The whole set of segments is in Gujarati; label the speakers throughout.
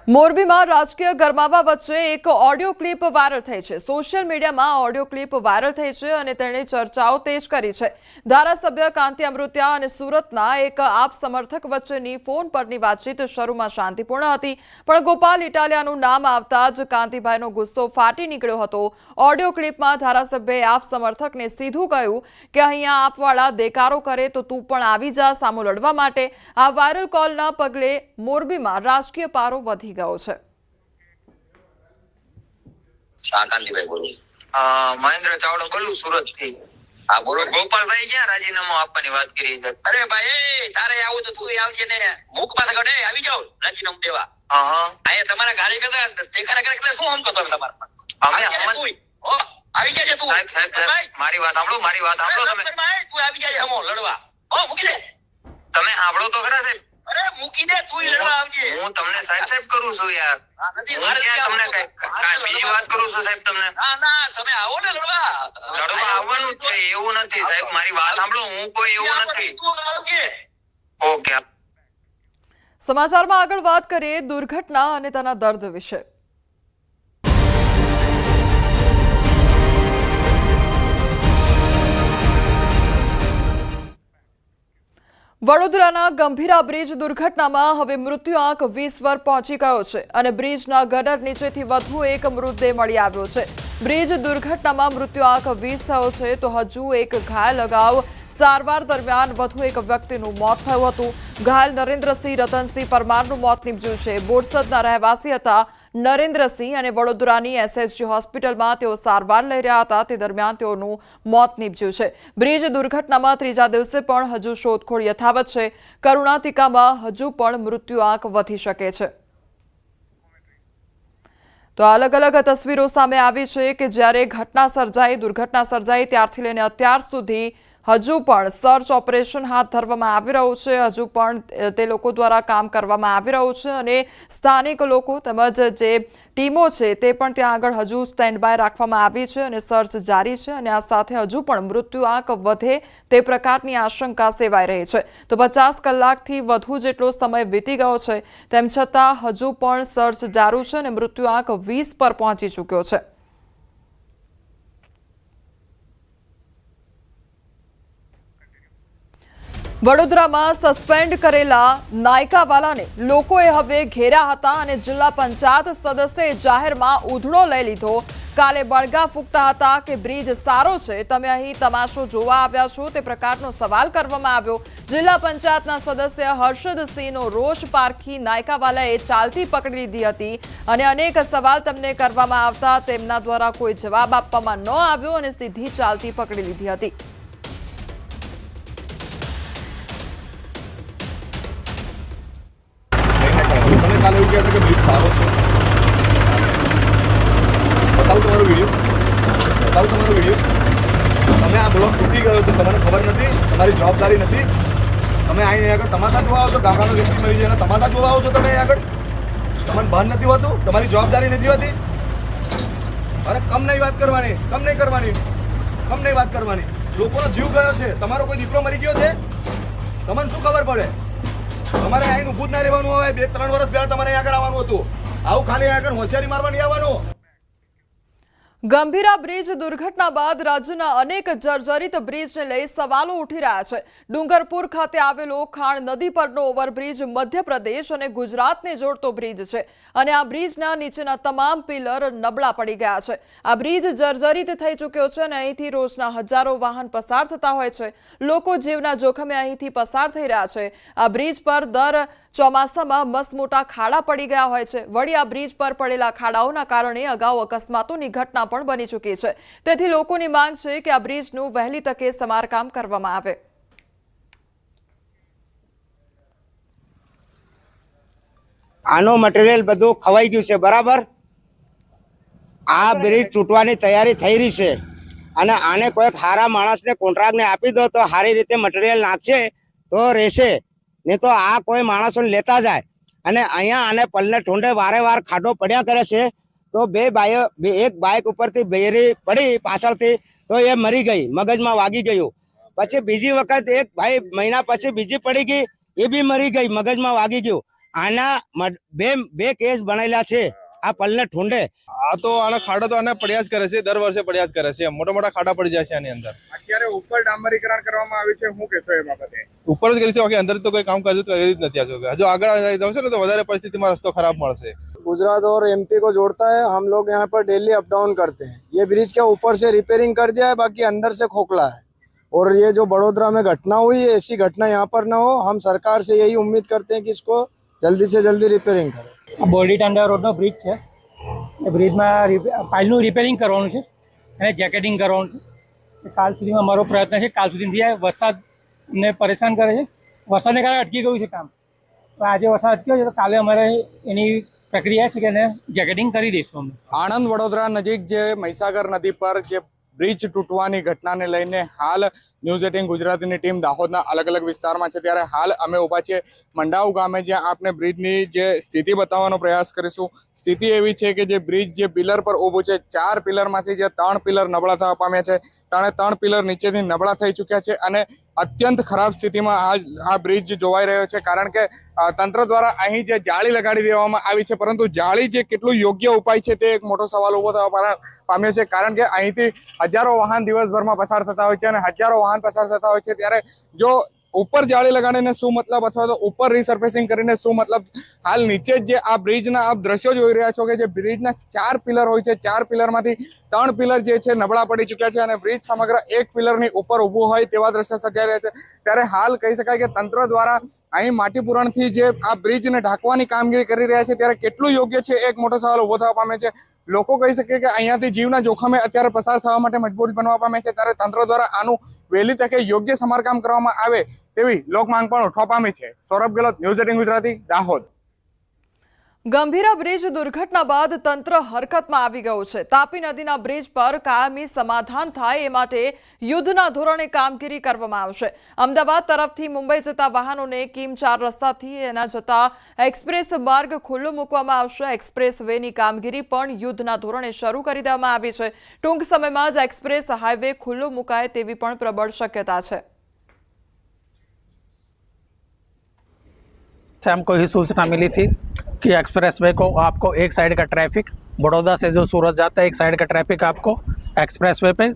Speaker 1: મોરબીમાં રાજકીય ગરમાવા વચ્ચે એક ઓડિયો ક્લિપ વાયરલ થઈ છે। સોશિયલ મીડિયામાં ઓડિયો ક્લિપ વાયરલ થઈ છે અને તેણે ચર્ચાઓ તેજ કરી છે। ધારાસભ્ય કાંતિ અમૃતિયા અને સુરતના એક આપ સમર્થક વચ્ચેની ફોન પરની વાતચીત શરૂમાં શાંતિપૂર્ણ હતી, પણ ગોપાલ ઇટાલિયાનું નામ આવતા જ કાંતિભાઈનો ગુસ્સો ફાટી નીકળ્યો હતો। ઓડિયો ક્લિપમાં ધારાસભ્યએ આપ સમર્થકને સીધું કહ્યું કે અહીંયા આપવાળા દેકારો કરે તો તું પણ આવી જા સામો લડવા માટે। આ વાયરલ કોલના પગલે મોરબીમાં રાજકીય પારો વધી ગયો છે।
Speaker 2: કાંતિભાઈ બોલું।
Speaker 3: મહેન્દ્ર ચાવડા બોલું સુરત થી।
Speaker 2: હા બોલો।
Speaker 3: ગોપાલભાઈ ક્યાં રાજીનામું આપવાની વાત કરી છે?
Speaker 2: અરે ભાઈ તારે આવું તો તું આવજે ને મુખ પાસે ગડે આવી જાવ રાજીનામું દેવા। અહીંયા તમારા ગાડી કરતા ટેકારા કરે શું આમ કરતો તમારા
Speaker 3: અમે
Speaker 2: આવી જાય તું
Speaker 3: સાહેબ મારી વાત સાંભળો તમે
Speaker 2: તું આવી જાય હમો લડવા મૂકી દે
Speaker 3: તમે સાંભળો તો ખરા સાહેબ।
Speaker 2: અરે મૂકી દે તું લડવા આવજે।
Speaker 3: હું તમને સાહેબ કરું છું યાર। હું ક્યાં તમને કઈ બીજી વાત કરું છું સાહેબ તમને?
Speaker 2: ના તમે આવો ને લડવા
Speaker 3: આવવાનું જ છે એવું નથી સાહેબ। મારી વાત સાંભળો હું કોઈ એવું નથી।
Speaker 2: તું આવજે।
Speaker 3: ઓકે।
Speaker 1: સમાચારમાં આગળ વાત કરીએ દુર્ઘટના અને તેના દર્દ વિશે। વડોદરાના ગંભીરા બ્રિજ દુર્ઘટનામાં હવે મૃત્યુઆંક 20 પર પહોંચી ગયો છે અને બ્રિજના ગટર નીચેથી વધુ એક મૃતદેહ મળી આવ્યો છે। બ્રિજ દુર્ઘટનામાં મૃત્યુઆંક 20 થયો છે તો હજુ એક ઘાયલ અગાઉ સારવાર દરમિયાન વધુ એક વ્યક્તિનું મોત થયું હતું। ઘાયલ નરેન્દ્રસિંહ રતનસિંહ પરમારનું મોત નીપજ્યું છે। બોરસદના રહેવાસી હતા નરેન્દ્રસિંહ અને વડોદરાની એસએસજી હોસ્પિટલમાં તેઓ સારવાર લઈ રહ્યા હતા તે દરમિયાન તેઓનું મોત નીપજ્યું છે। બ્રિજ દુર્ઘટનામાં ત્રીજા દિવસે પણ હજુ શોધખોળ યથાવત છે। કરુણાતિકામાં હજુ પણ મૃત્યુઆંક વધી શકે છે। તો અલગ અલગ તસવીરો સામે આવી છે કે જ્યારે દુર્ઘટના સર્જાઈ ત્યારથી લઈને અત્યાર સુધી હજુ પણ સર્ચ ઓપરેશન હાથ ધરવામાં આવી રહ્યું છે। હજુ પણ તે લોકો દ્વારા કામ કરવામાં આવી રહ્યું છે અને સ્થાનિક લોકો તેમજ જે ટીમો છે તે પણ ત્યાં આગળ હજુ સ્ટેન્ડ બાય રાખવામાં આવી છે અને સર્ચ જારી છે અને આ સાથે હજુ પણ મૃત્યુઆંક વધે તે પ્રકારની આશંકા સેવાઈ રહી છે। તો 50 કલાકથી વધુ જેટલો સમય વીતી ગયો છે તેમ છતાં હજુ પણ સર્ચ જારી છે અને મૃત્યુઆંક 20 પર પહોંચી ચૂક્યો છે। વડોદરામાં સસ્પેન્ડ કરેલા નાયકાવાલાને લોકોએ હવે ઘેર્યા હતા અને જિલ્લા પંચાયત સદસ્યએ જાહેરમાં ઉધડો લઈ લીધો। કાલે બળગા ફૂંકતા હતા કે બ્રિજ સારો છે, તમે અહીં તમાશો જોવા આવ્યા છો તે પ્રકારનો સવાલ કરવામાં આવ્યો। જિલ્લા પંચાયતના સદસ્ય હર્ષદસિંહનો રોષ પારખી નાયકાવાલાએ ચાલતી પકડી લીધી હતી અને અનેક સવાલ તેમને કરવામાં આવતા તેમના દ્વારા કોઈ જવાબ આપવામાં ન આવ્યો અને સીધી ચાલતી પકડી લીધી હતી।
Speaker 4: કાલે એવું કહેતા કે બ્રિજ સારો છે। બતાવું તમારો વિડીયો। તમે આ બ્લોક તૂટી ગયો છે, તમને ખબર નથી, તમારી જવાબદારી નથી। તમે અહીં આગળ તમાશા જોવા આવો છો, ગામડાનો વ્યક્તિ મરી જાય તમાશા જોવા આવો છો તમે અહીં આગળ? તમને ભાન નથી હોતું, તમારી જવાબદારી નથી હોતી? અરે કમ નહીં વાત કરવાની। લોકોનો જીવ ગયો છે, તમારો કોઈ દીકરો મરી ગયો છે, તમને શું ખબર પડે? તમારે અહીં ઊભું જ ના રહેવાનું હોય। 2-3 વર્ષ પહેલા તમારે અહીં આગળ આવવાનું હતું। આવું ખાલી આગળ હોશિયારી મારવા નહીં આવવાનું।
Speaker 1: ગંભીરા બ્રિજ દુર્ઘટના બાદ રાજ્યના અનેક જર્જરિત બ્રિજને લઈ સવાલો ઉઠી રહ્યા છે। ડુંગરપુર ખાતે આવેલો ખાણ નદી પરનો ઓવરબ્રિજ મધ્યપ્રદેશ અને ગુજરાતને જોડતો બ્રિજ છે અને આ બ્રિજના નીચેના તમામ પિલર નબળા પડી ગયા છે। આ બ્રિજ જર્જરિત થઈ ચૂક્યો છે અને અહીંથી રોજના હજારો વાહન પસાર થતા હોય છે। લોકો જીવના જોખમે અહીંથી પસાર થઈ રહ્યા છે। આ બ્રિજ પર દર ચોમાસામાં મસમોટા ખાડા પડી ગયા હોય છે। વળી આ બ્રિજ પર પડેલા ખાડાઓના કારણે અગાઉ અકસ્માતોની ઘટના પણ બની ચૂકી છે। તેથી લોકોની માંગ છે કે આ બ્રિજનું વહેલી તકે સમારકામ કરવામાં આવે।
Speaker 5: આનો મટીરિયલ બધું ખવાઈ ગયું છે, બરાબર? આ બ્રિજ તૂટવાની તૈયારી થઈ રહી છે અને આને કોઈક સારા માણસને કોન્ટ્રાક્ટને આપી દો તો સારી રીતે મટીરિયલ નાખશે તો રહેશે, નહીં તો આ કોઈ માણસોને લેતા જાય અને અહીંયા આને પલને ઠૂંડે વારે વાર ખાડો પડ્યા કરે છે। તો એક બાઇક ઉપરથી બેરી પડી પાછળથી તો એ મરી ગઈ, મગજમાં વાગી ગયું। પછી બીજી વખત એક ભાઈ મહિના પછી બીજી પડી ગઈ, એ બી મરી ગઈ, મગજમાં વાગી ગયું। આના બે કેસ બનેલા છે આ પલને ઠુંડે.
Speaker 6: આ તો આના ખાડા તો આને પડ્યા જ કરે છે, દર વર્ષે પડ્યા જ કરે છે. મોટા મોટા ખાડા પડી જાય છે આની અંદર.
Speaker 7: અત્યારે ઉપર ડામરીકરણ કરવામાં આવ્યું છે, શું કહેશો એ બાબતે?
Speaker 6: ઉપર જ કરી છે, બાકી અંદર તો કોઈ કામ કરી જ નથી. હજુ આગળ જશે ને તો વધારે પરિસ્થિતિમાં રસ્તો ખરાબ મળશે.
Speaker 8: गुजरात और एमपी को जोड़ता है, हम लोग यहाँ पर डेली अप डाउन करते हैं. ये ब्रिज क्या ऊपर से रिपेयरिंग कर दिया है, बाकी अंदर से खोखला है. और ये जो बड़ोदरा में घटना हुई है, ऐसी घटना यहाँ पर ना हो. हम सरकार से यही उम्मीद करते हैं कि इसको जल्दी से जल्दी रिपेयरिंग करें.
Speaker 9: બોરડી ટાંડા રોડનો બ્રિજ છે. એ બ્રિજમાં પાઇલનું રિપેરિંગ કરવાનું છે અને જેકેટિંગ કરવાનું છે. કાલ સુધીમાં મારો પ્રયત્ન છે, કાલ સુધી થાય. વરસાદને પરેશાન કરે છે, વરસાદને કારણે અટકી ગયું છે કામ. તો આજે વરસાદ અટક્યો છે તો કાલે અમારે એની પ્રક્રિયા છે કે એને જેકેટિંગ કરી દઈશું અમે.
Speaker 7: આણંદ વડોદરા નજીક જે મહીસાગર નદી પર જે બ્રિજ તૂટવાની ઘટનાને લઈને હાલ ન્યૂઝ 18 ગુજરાતીની ટીમ દાહોદના અલગ અલગ વિસ્તારમાં છે. ત્યારે હાલ અમે ઊભા છીએ મંડાવ ગામે, જ્યાં આપને બ્રિજની જે સ્થિતિ બતાવવાનો પ્રયાસ કરીશું. સ્થિતિ એવી છે કે જે બ્રિજ જે પિલર પર ઊભું છે, 4 પિલરમાંથી જે 3 પિલર નબળા થવા પામ્યા છે, 3 પિલર નીચેથી નબળા થઈ ચૂક્યા છે અને અત્યંત ખરાબ સ્થિતિમાં આ બ્રિજ જોવાઈ રહ્યો છે. કારણ કે તંત્ર દ્વારા અહીં જે જાળી લગાડી દેવામાં આવી છે, પરંતુ જાળી જે કેટલું યોગ્ય ઉપાય છે તે એક મોટો સવાલ ઊભો થવા પામ્યો છે. કારણ કે અહીંથી હજારો વાહન દિવસભરમાં પસાર થતા હોય છે અને હજારો વાહન પસાર થતા હોય છે. ત્યારે જો ઉપર જાળી લગાડીને શું મતલબ, અથવા તો ઉપર રિસર્ફેસિંગ કરીને શું મતલબ? હાલ નીચે જે આ બ્રિજના આપ દ્રશ્યો જોઈ રહ્યા છો કે જે બ્રિજના 4 પિલર હોય છે, 4 પિલરમાંથી 3 પિલર જે છે નબળા પડી ચૂક્યા છે અને બ્રિજ સમગ્ર 1 પિલરની ઉપર ઊભું હોય તેવા દ્રશ્ય સર્જાઈ રહ્યા છે. ત્યારે હાલ કહી શકાય કે તંત્ર દ્વારા અહીં માટી પૂરણથી જે આ બ્રિજને ઢાંકવાની કામગીરી કરી રહ્યા છે, ત્યારે કેટલું યોગ્ય છે એક મોટો સવાલ ઊભો થવા પામે છે. લોકો કહી શકે કે અહીંયાથી જીવના જોખમે અત્યારે પસાર થવા માટે મજબૂર બનવા પામે છે. ત્યારે તંત્ર દ્વારા આનું વહેલી તકે યોગ્ય સમારકામ કરવામાં આવે તેવી લોક માંગ પણ ઉઠવા પામી છે. સૌરભ ગેહલોત, ન્યૂઝ 18 ગુજરાતી, દાહોદ.
Speaker 1: ગંભીરા બ્રિજ દુર્ઘટના બાદ તંત્ર હરકતમાં આવી ગયું છે. તાપી નદીના બ્રિજ પર કાયમી સમાધાન થાય એ માટે યુદ્ધના ધોરણે કામગીરી કરવામાં આવશે. અમદાવાદ તરફથી મુંબઈ જતા વાહનોને કિમ 4 રસ્તાથી એના જતા એક્સપ્રેસ માર્ગ ખુલ્લો મૂકવામાં આવશે. એક્સપ્રેસ વેની કામગીરી પણ યુદ્ધના ધોરણે શરૂ કરી દેવામાં આવી છે. ટૂંક સમયમાં જ એક્સપ્રેસ હાઈવે ખુલ્લો મુકાય તેવી પણ પ્રબળ શક્યતા છે.
Speaker 9: हमको ही सूचना मिली थी कि एक्सप्रेस वे को आपको एक साइड का ट्रैफिक बड़ौदा से जो सूरत जाता है, एक साइड का ट्रैफिक आपको एक्सप्रेस वे पे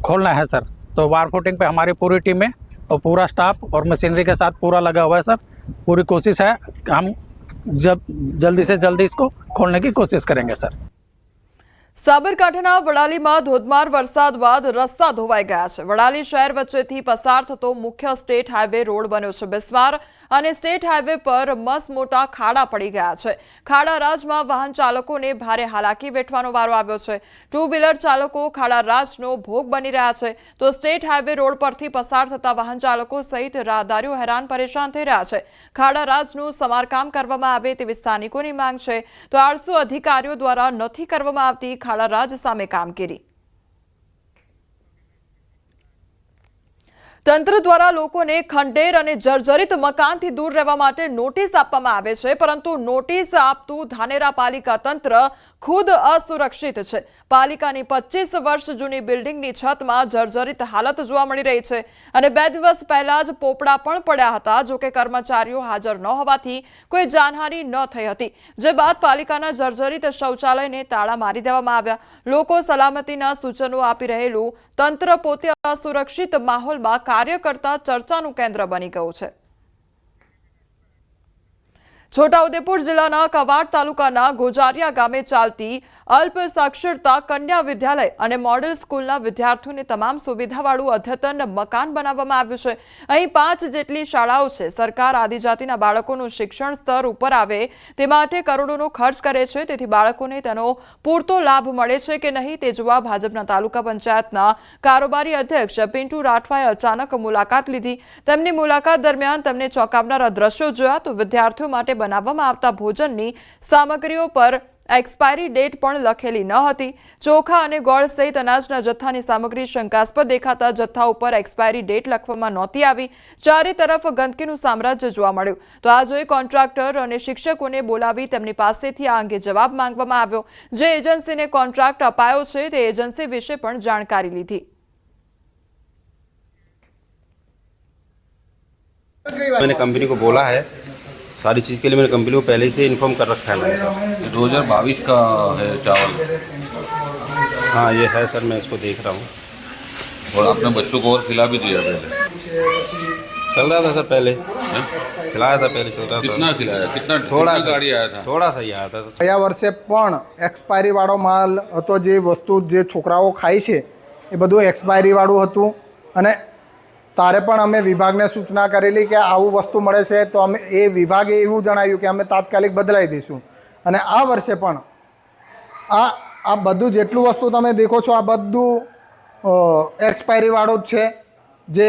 Speaker 9: खोलना है सर. तो वार फुटिंग पे हमारी पूरी टीम है और पूरा स्टाफ और मशीनरी के साथ पूरा लगा हुआ है सर. पूरी कोशिश है कि हम जल्दी से जल्दी इसको खोलने की कोशिश करेंगे सर.
Speaker 1: સાબરકાંઠાના વડાલીમાં ધોધમાર વરસાદ બાદ રસ્તા ધોવાઈ ગયા છે. વડાલી શહેર વચ્ચેથી પસાર થતો મુખ્ય સ્ટેટ હાઈવે રોડ બન્યો છે. બિસ્માર અને સ્ટેટ હાઈવે પર મસમોટા ખાડા પડી ગયા છે. ખાડા રાજમાં વાહન ચાલકોને ભારે હાલાકી વેઠવાનો વારો આવ્યો છે. 2 વ્હીલર ચાલકો ખાડા રાજનો ભોગ બની રહ્યા છે, તો સ્ટેટ હાઈવે રોડ પરથી પસાર થતા વાહન ચાલકો સહિત રાહદારીઓ હેરાન પરેશાન થઈ રહ્યા છે. ખાડા રાજનું સમારકામ કરવામાં આવે તેવી સ્થાનિકોની માંગ છે, તો આળસુ અધિકારીઓ દ્વારા નથી કરવામાં આવતી ખાડા રાજ સામે કામગીરી. તંત્ર દ્વારા લોકોને ખંડેર અને જર્જરિત મકાનથી દૂર રહેવા માટે નોટિસ આપવામાં આવે છે, પરંતુ નોટિસ આપતું ધાનેરા પાલિકા તંત્ર ખુદ અસુરક્ષિત છે. પાલિકાની 25 વર્ષ જૂની બિલ્ડિંગની છતમાં જર્જરિત હાલત જોવા મળી રહી છે અને 2 દિવસ પહેલા જ પોપડા પણ પડ્યા હતા. જોકે કર્મચારીઓ હાજર ન હોવાથી કોઈ જાનહાનિ ન થઈ હતી, જે બાદ પાલિકાના જર્જરિત શૌચાલયને તાળા મારી દેવામાં આવ્યા. લોકો સલામતીના સૂચનો આપી રહેલું તંત્ર પોતે અસુરક્ષિત માહોલમાં કાર્ય કરતા ચર્ચાનું કેન્દ્ર બની ગયું છે. છોટાઉદેપુર જિલ્લાના કવાડ તાલુકાના ગોજારિયા ગામે ચાલતી અલ્પ સાક્ષરતા કન્યા વિદ્યાલય અને મોડેલ સ્કૂલના વિદ્યાર્થીઓને તમામ સુવિધાવાળું અદ્યતન મકાન બનાવવામાં આવ્યું છે. અહીં 5 જેટલી શાળાઓ છે. સરકાર આદિજાતિના બાળકોનું શિક્ષણ સ્તર ઉપર આવે તે માટે કરોડોનો ખર્ચ કરે છે, તેથી બાળકોને તેનો પૂરતો લાભ મળે છે કે નહીં તે જોવા ભાજપના તાલુકા પંચાયતના કારોબારી અધ્યક્ષ પિન્ટુ રાઠવાએ અચાનક મુલાકાત લીધી. તેમની મુલાકાત દરમિયાન તેમને ચોંકાવનારા દ્રશ્યો જોયા, તો વિદ્યાર્થીઓ માટે બનાવવામાં આવતા ભોજનની સામગ્રીઓ પર એક્સપાયરી ડેટ પણ લખેલી ન હતી. ચોખા અને ગોળ સહિત અનાજના જથ્થાની સામગ્રી શંકાસ્પદ દેખાતા જથ્થા ઉપર એક્સપાયરી ડેટ લખવામાં નહોતી આવી. ચારે તરફ ગંદકીનું સામ્રાજ્ય જોવા મળ્યું. તો આ જોઈ કોન્ટ્રાક્ટર અને શિક્ષકોને બોલાવી તેમની પાસેથી આ અંગે જવાબ માંગવામાં આવ્યો. જે એજન્સીને કોન્ટ્રાક્ટ અપાયો છે તે એજન્સી વિશે પણ જાણકારી લીધી.
Speaker 10: मैंने कंपनी को बोला है सारी चीज़ के लिए मैंने कंपनी को पहले से इन्फॉर्म कर रखा है मैंने सर।
Speaker 11: 2022 का है चावल,
Speaker 10: हाँ ये है सर, मैं इसको देख रहा हूँ।
Speaker 11: और आपने बच्चों को और खिला भी दिया पहले?
Speaker 10: चल रहा था सर पहले, खिलाया था पहले, चल रहा था।
Speaker 11: कितना खिलाया? कितना
Speaker 10: थोड़ा
Speaker 11: गाड़ी आया था?
Speaker 10: थोड़ा सा ही आया था।
Speaker 8: ગયા વર્ષે પણ એક્સપાયરીવાળો માલ હતો, જે વસ્તુ જે છોકરાઓ ખાય છે એ બધું એક્સપાયરીવાળું હતું. અને તારે પણ અમે વિભાગને સૂચના કરેલી કે આવું વસ્તુ મળે છે તો અમે એ વિભાગે એવું જણાવ્યું કે અમે તાત્કાલિક બદલાઈ દઈશું. અને આ વર્ષે પણ આ બધું જેટલું વસ્તુ તમે દેખો છો આ બધું એક્સપાયરીવાળું જ છે. જે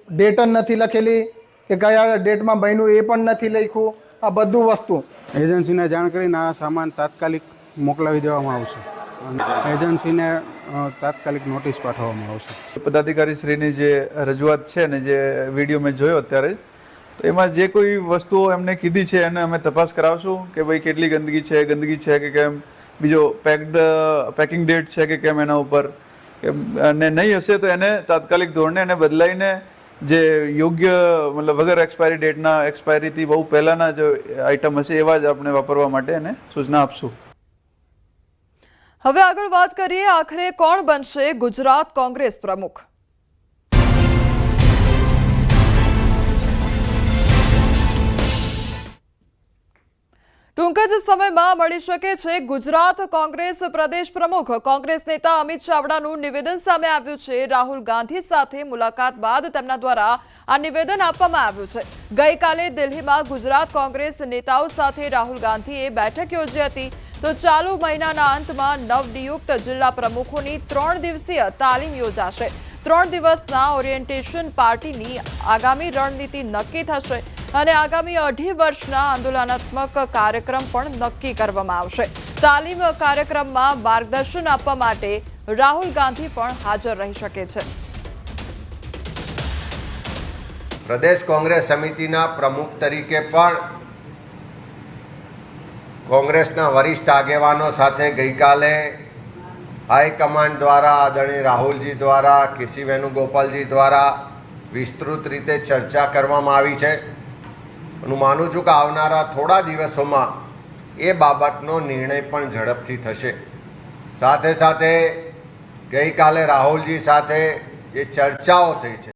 Speaker 8: ડેટ જ નથી લખેલી કે કયા ડેટમાં બન્યું એ પણ નથી લખ્યું. આ બધું વસ્તુ
Speaker 12: એજન્સીને જાણ કરીને આ સામાન તાત્કાલિક મોકલાવી દેવામાં આવશે અને એજન્સીને તાત્કાલિક નોટિસ પાઠવવામાં આવશે.
Speaker 13: પદાધિકારી શ્રીની જે રજૂઆત છે ને જે વિડીયો મેં જોયો અત્યારે જ, તો એમાં જે કોઈ વસ્તુઓ એમને કીધી છે એને અમે તપાસ કરાવશું કે ભાઈ કેટલી ગંદકી છે કે કેમ, બીજો પેકિંગ ડેટ છે કે કેમ એના ઉપર, અને નહીં હશે તો એને તાત્કાલિક ધોરણે એને બદલાઈને જે યોગ્ય મતલબ વગર એક્સપાયરી ડેટના, એક્સપાયરીથી બહુ પહેલાંના જે આઇટમ હશે એવા જ આપણે વાપરવા માટે એને સૂચના આપશું.
Speaker 1: હવે આગળ વાત કરીએ, આખરે કોણ બનશે ગુજરાત કોંગ્રેસ પ્રમુખ? ટૂંક જ સમયમાં મળી શકે છે ગુજરાત કોંગ્રેસ પ્રદેશ પ્રમુખ. કોંગ્રેસ નેતા અમિત ચાવડાનું નિવેદન સામે આવ્યું છે. રાહુલ ગાંધી સાથે મુલાકાત બાદ તેમના દ્વારા આ નિવેદન આપવામાં આવ્યું છે. ગઈકાલે દિલ્હીમાં ગુજરાત કોંગ્રેસ નેતાઓ સાથે રાહુલ ગાંધીએ બેઠક યોજી હતી. તો ચાલુ મહિનાના અંતમાં નવનિયુક્ત જિલ્લા પ્રમુખોની 3 દિવસીય તાલીમ યોજાશે. 3 દિવસના ઓરિએન્ટેશન પાર્ટીની આગામી રણનીતિ નક્કી થશે અને આગામી 2.5 વર્ષના આંદોલનાત્મક કાર્યક્રમ પણ નક્કી કરવામાં આવશે. તાલીમ કાર્યક્રમમાં માર્ગદર્શન આપવા માટે રાહુલ ગાંધી પણ હાજર રહી શકે છે.
Speaker 14: પ્રદેશ કોંગ્રેસ સમિતિના પ્રમુખ તરીકે પણ કોંગ્રેસના વરિષ્ઠ આગેવાનો સાથે ગઈકાલે હાઈકમાન્ડ દ્વારા આદરણીય રાહુલજી દ્વારા, કેસી વેણુગોપાલજી દ્વારા વિસ્તૃત રીતે ચર્ચા કરવામાં આવી છે. હું માનું છું કે આવનારા થોડા દિવસોમાં એ બાબતનો નિર્ણય પણ ઝડપથી થશે. સાથે સાથે ગઈકાલે રાહુલજી સાથે જે ચર્ચાઓ થઈ છે